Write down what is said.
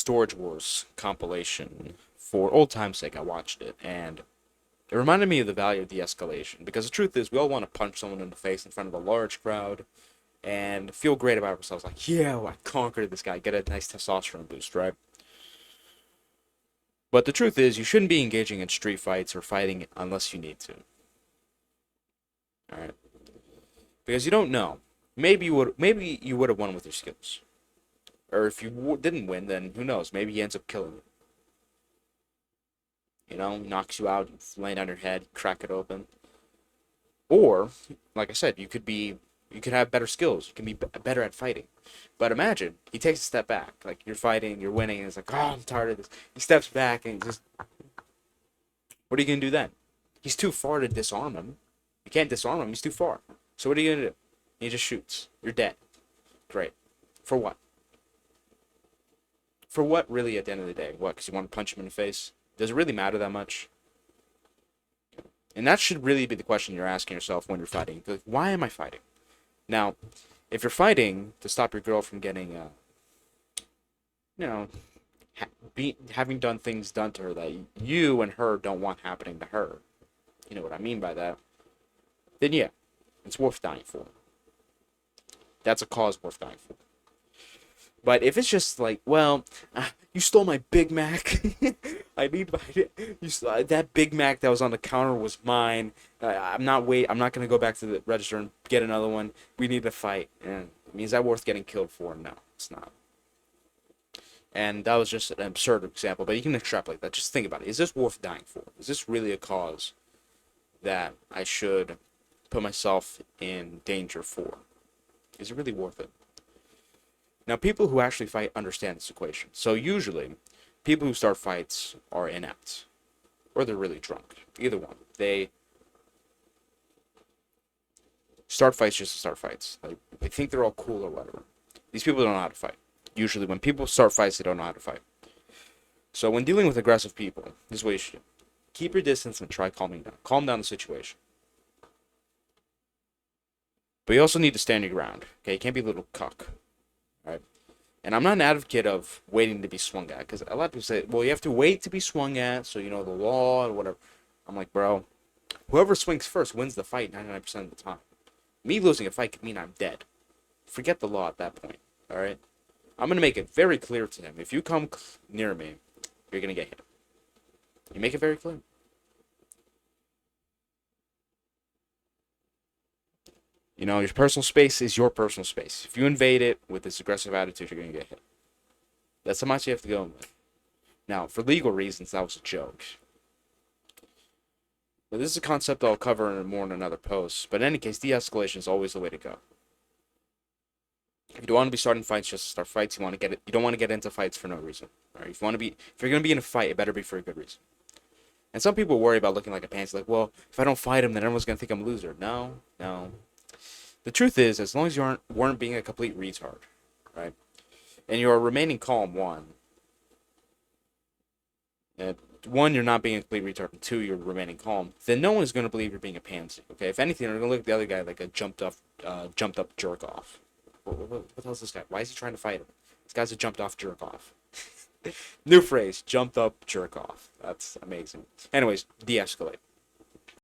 Storage Wars compilation for old time's sake. I watched it, and it reminded me of the value of de-escalation. Because the truth is, we all want to punch someone in the face in front of a large crowd and feel great about ourselves. Like, yeah, well, I conquered this guy. Get a nice testosterone boost, right? But the truth is, you shouldn't be engaging in street fights or fighting unless you need to. All right? Because you don't know. Maybe you would have won with your skills. Or if you didn't win, then who knows? Maybe he ends up killing you. You know, knocks you out, lay down your head, crack it open. Or, like I said, you could have better skills. You can be better at fighting. But imagine he takes a step back. Like you're fighting, you're winning, and it's like, oh, I'm tired of this. He steps back and just, what are you gonna do then? He's too far to disarm him. You can't disarm him. He's too far. So what are you gonna do? He just shoots. You're dead. Great. For what? For what, really, at the end of the day? What? Because you want to punch him in the face? Does it really matter that much? And that should really be the question you're asking yourself when you're fighting. Like, why am I fighting? Now, if you're fighting to stop your girl from getting, you know, having done things done to her that you and her don't want happening to her, you know what I mean by that, then yeah, it's worth dying for. That's a cause worth dying for. But if it's just like, well, you stole my Big Mac. I need that Big Mac that was on the counter was mine. I'm not gonna go back to the register and get another one. We need to fight. And is that worth getting killed for? No, it's not. And that was just an absurd example, but you can extrapolate that. Just think about it. Is this worth dying for? Is this really a cause that I should put myself in danger for? Is it really worth it? Now, people who actually fight understand this equation. So usually, people who start fights are inept, or they're really drunk. Either one. They start fights just to start fights. Like, they think they're all cool or whatever. These people don't know how to fight. Usually, when people start fights, they don't know how to fight. So when dealing with aggressive people, this is what you should do. Keep your distance and try calming down. Calm down the situation. But you also need to stand your ground. Okay, you can't be a little cuck. Right? And I'm not an advocate of waiting to be swung at, because a lot of people say, well, you have to wait to be swung at, so you know the law or whatever. I'm like, bro, whoever swings first wins the fight 99% of the time. Me losing a fight could mean I'm dead. Forget the law at that point, all right? I'm going to make it very clear to him. If you come near me, you're going to get hit. You make it very clear. You know, your personal space is your personal space. If you invade it with this aggressive attitude, you're going to get hit. That's how much you have to go with. Now, for legal reasons, that was a joke. But this is a concept I'll cover more in another post. But in any case, de-escalation is always the way to go. If you don't want to be starting fights just to start fights, you don't want to get into fights for no reason. Right? If you're going to be in a fight, it better be for a good reason. And some people worry about looking like a pansy, like, well, if I don't fight him, then everyone's going to think I'm a loser. No. The truth is, as long as you weren't being a complete retard, right? And you're remaining calm, one, you're not being a complete retard, and two, you're remaining calm, then no one is going to believe you're being a pansy, okay? If anything, they're going to look at the other guy like a jumped up jerk off. What the hell is this guy? Why is he trying to fight him? This guy's a jumped off jerk off. New phrase, jumped up jerk off. That's amazing. Anyways, de-escalate.